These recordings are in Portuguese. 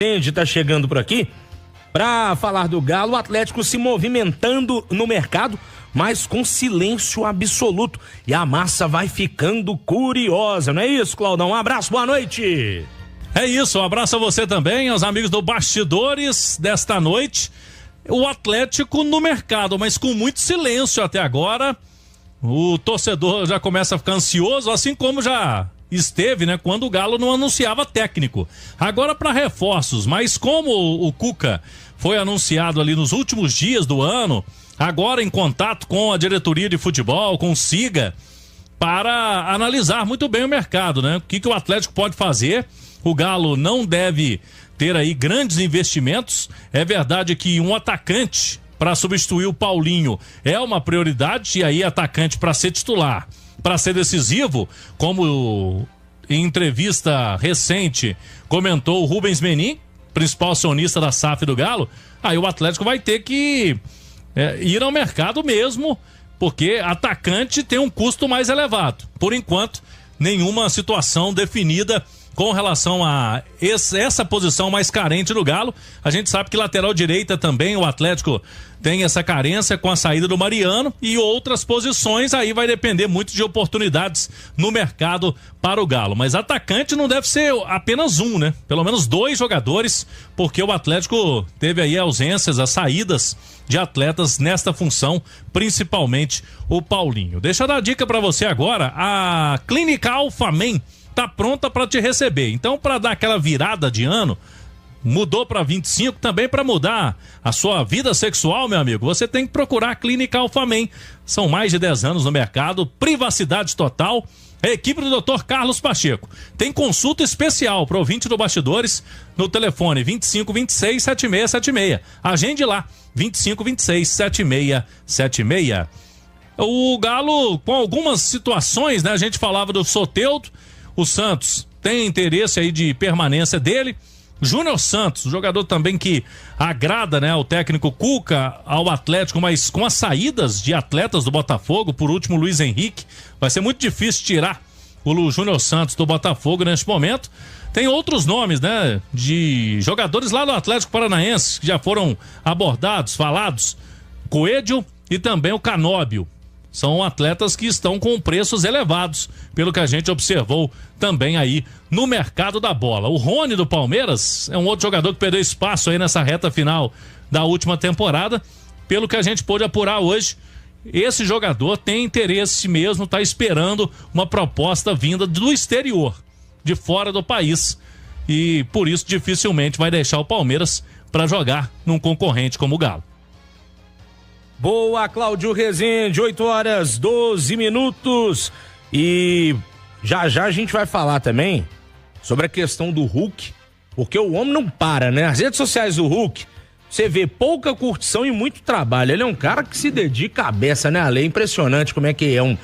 Está chegando por aqui para falar do Galo, o Atlético se movimentando no mercado, mas com silêncio absoluto. E a massa vai ficando curiosa, não é isso, Claudão? Um abraço, boa noite. É isso, um abraço a você também, aos amigos do Bastidores desta noite. O Atlético no mercado, mas com muito silêncio até agora. O torcedor já começa a ficar ansioso, assim como já esteve, né, quando o Galo não anunciava técnico. Agora para reforços, mas como o Cuca foi anunciado ali nos últimos dias do ano, agora em contato com a diretoria de futebol, com o Siga, para analisar muito bem o mercado, né? O que o Atlético pode fazer. O Galo não deve ter aí grandes investimentos. É verdade que um atacante para substituir o Paulinho é uma prioridade, e aí atacante para ser titular, para ser decisivo, como em entrevista recente comentou o Rubens Menin, principal acionista da SAF do Galo. Aí o Atlético vai ter que ir ao mercado mesmo, porque atacante tem um custo mais elevado. Por enquanto, nenhuma situação definida com relação a essa posição mais carente do Galo. A gente sabe que lateral direita também o Atlético tem essa carência com a saída do Mariano, e outras posições aí vai depender muito de oportunidades no mercado para o Galo. Mas atacante não deve ser apenas um, né? Pelo menos 2 jogadores, porque o Atlético teve aí ausências, as saídas de atletas nesta função, principalmente o Paulinho. Deixa eu dar a dica para você agora, a Clínica Alfamen tá pronta para te receber. Então, para dar aquela virada de ano, mudou para 25, também para mudar a sua vida sexual, meu amigo, você tem que procurar a Clínica Alfamen. São mais de 10 anos no mercado, privacidade total. A equipe do Dr. Carlos Pacheco tem consulta especial para ouvinte do Bastidores no telefone 2526-7676. Agende lá, 2526-7676. O Galo, com algumas situações, né? A gente falava do Soteldo. O Santos tem interesse aí de permanência dele. Júnior Santos, jogador também que agrada, né, o técnico Cuca ao Atlético, mas com as saídas de atletas do Botafogo, por último Luiz Henrique, vai ser muito difícil tirar o Júnior Santos do Botafogo neste momento. Tem outros nomes, né, de jogadores lá do Atlético Paranaense que já foram abordados, falados. Coelho e também o Canóbio. São atletas que estão com preços elevados, pelo que a gente observou também aí no mercado da bola. O Rony do Palmeiras é um outro jogador que perdeu espaço aí nessa reta final da última temporada. Pelo que a gente pôde apurar hoje, esse jogador tem interesse mesmo, está esperando uma proposta vinda do exterior, de fora do país. E por isso dificilmente vai deixar o Palmeiras para jogar num concorrente como o Galo. Boa, Cláudio Rezende, 8h12. E já a gente vai falar também sobre a questão do Hulk, porque o homem não para, né? As redes sociais do Hulk, você vê pouca curtição e muito trabalho. Ele é um cara que se dedica à beça, né, Ale? É impressionante como é que é um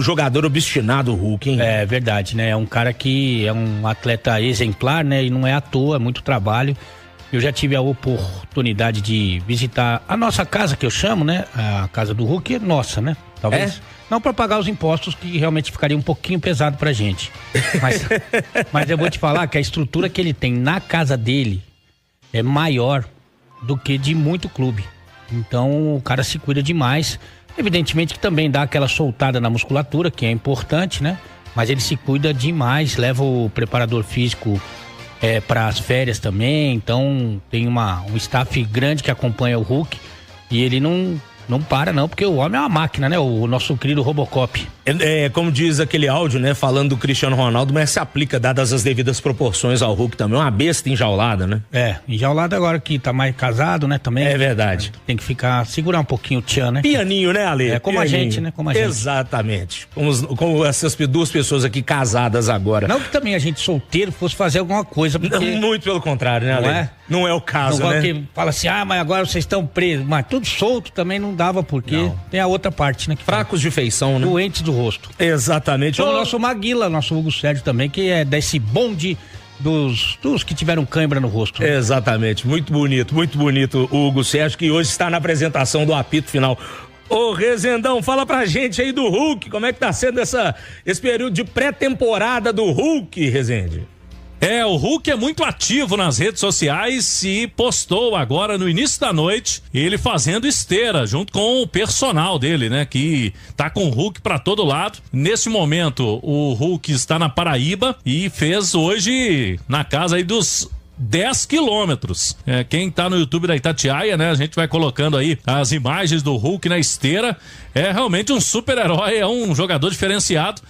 jogador obstinado, o Hulk, hein? É verdade, né? É um cara que é um atleta exemplar, né? E não é à toa, é muito trabalho. Eu já tive a oportunidade de visitar a nossa casa, que eu chamo, né? A casa do Hulk é nossa, né? Talvez. Não para pagar os impostos, que realmente ficaria um pouquinho pesado pra gente. Mas eu vou te falar que a estrutura que ele tem na casa dele é maior do que de muito clube. Então o cara se cuida demais. Evidentemente que também dá aquela soltada na musculatura, que é importante, né? Mas ele se cuida demais, leva o preparador físico para as férias também. Então tem um staff grande que acompanha o Hulk, e ele não para não, porque o homem é uma máquina, né? O nosso querido Robocop. Como diz aquele áudio, né? Falando do Cristiano Ronaldo, mas se aplica, dadas as devidas proporções, ao Hulk também. Uma besta enjaulada, né? Enjaulada agora que tá mais casado, né? Também. É verdade. Tem que segurar um pouquinho o tchan, né? Pianinho, né, Ale? Como Pianinho. a gente, né? Como a gente. Exatamente. Como essas 2 pessoas aqui casadas agora. Não que também a gente solteiro fosse fazer alguma coisa, porque... Não, muito pelo contrário, né, Ale? Não é o caso, né? Que fala assim, mas agora vocês estão presos. Mas tudo solto também não dava, porque tem a outra parte, né? Que fracos de feição, né? Doentes do rosto. Exatamente. O nosso Maguila, nosso Hugo Sérgio também, que é desse bonde dos que tiveram cãibra no rosto. Né? Exatamente. Muito bonito o Hugo Sérgio, que hoje está na apresentação do apito final. Ô Rezendão, fala pra gente aí do Hulk, como é que tá sendo esse período de pré-temporada do Hulk, Rezende? O Hulk é muito ativo nas redes sociais e postou agora no início da noite ele fazendo esteira junto com o personal dele, né? Que tá com o Hulk pra todo lado. Nesse momento, o Hulk está na Paraíba e fez hoje na casa aí dos 10 quilômetros. Quem tá no YouTube da Itatiaia, né? A gente vai colocando aí as imagens do Hulk na esteira. É realmente um super-herói, é um jogador diferenciado.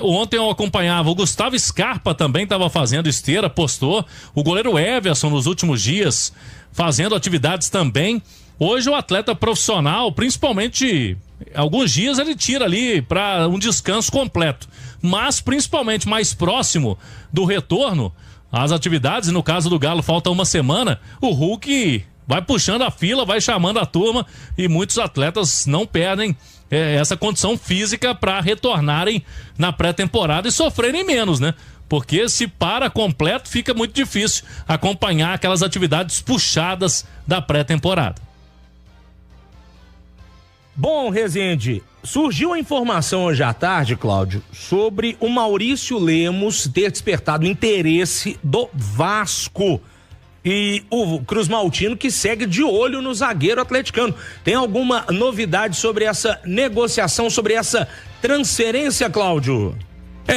Ontem eu acompanhava o Gustavo Scarpa, também estava fazendo esteira, postou. O goleiro Everson nos últimos dias fazendo atividades também. Hoje o atleta profissional, principalmente alguns dias ele tira ali para um descanso completo, mas principalmente mais próximo do retorno às atividades, e no caso do Galo falta uma semana, o Hulk vai puxando a fila, vai chamando a turma, e muitos atletas não perdem essa condição física para retornarem na pré-temporada e sofrerem menos, né? Porque se para completo fica muito difícil acompanhar aquelas atividades puxadas da pré-temporada. Bom, Rezende, surgiu a informação hoje à tarde, Cláudio, sobre o Maurício Lemos ter despertado o interesse do Vasco. E o Cruz Maltino que segue de olho no zagueiro atleticano. Tem alguma novidade sobre essa negociação, sobre essa transferência, Cláudio?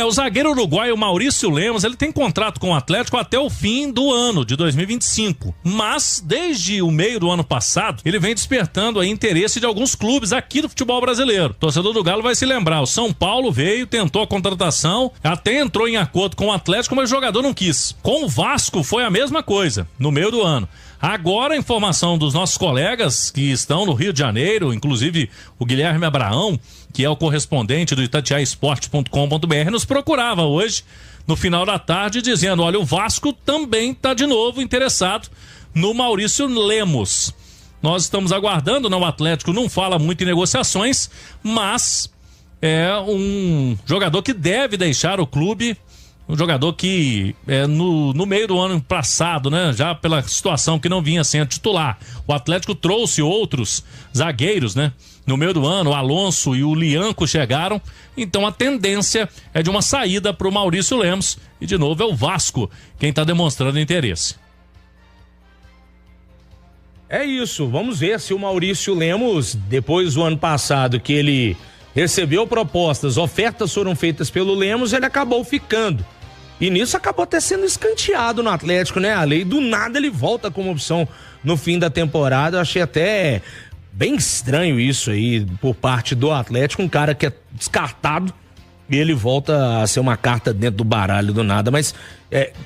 O zagueiro uruguaio Maurício Lemos, ele tem contrato com o Atlético até o fim do ano de 2025, mas desde o meio do ano passado, ele vem despertando aí interesse de alguns clubes aqui do futebol brasileiro. O torcedor do Galo vai se lembrar, o São Paulo veio, tentou a contratação, até entrou em acordo com o Atlético, mas o jogador não quis. Com o Vasco foi a mesma coisa, no meio do ano. Agora a informação dos nossos colegas que estão no Rio de Janeiro, inclusive o Guilherme Abraão, que é o correspondente do itatiaesporte.com.br, nos procurava hoje, no final da tarde, dizendo, olha, o Vasco também está de novo interessado no Maurício Lemos. Nós estamos aguardando, o Atlético não fala muito em negociações, mas é um jogador que deve deixar o clube, um jogador que no meio do ano passado, né, já pela situação que não vinha sendo titular, o Atlético trouxe outros zagueiros, né, no meio do ano, o Alonso e o Lianco chegaram, então a tendência é de uma saída para o Maurício Lemos, e de novo é o Vasco quem está demonstrando interesse. É isso, vamos ver se o Maurício Lemos, depois do ano passado que ele recebeu propostas, ofertas foram feitas pelo Lemos, ele acabou ficando. E nisso acabou até sendo escanteado no Atlético, né? A lei do nada ele volta como opção no fim da temporada. Eu achei até bem estranho isso aí por parte do Atlético, um cara que é descartado e ele volta a ser uma carta dentro do baralho do nada, mas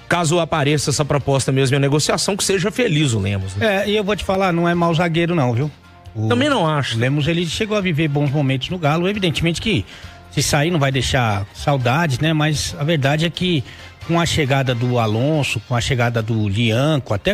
caso apareça essa proposta mesmo em negociação, que seja feliz o Lemos, né? E eu vou te falar, não é mau zagueiro não, viu? Também não acho. O Lemos, ele chegou a viver bons momentos no Galo, evidentemente que se sair não vai deixar saudades, né? Mas a verdade é que com a chegada do Alonso, com a chegada do Lianco, até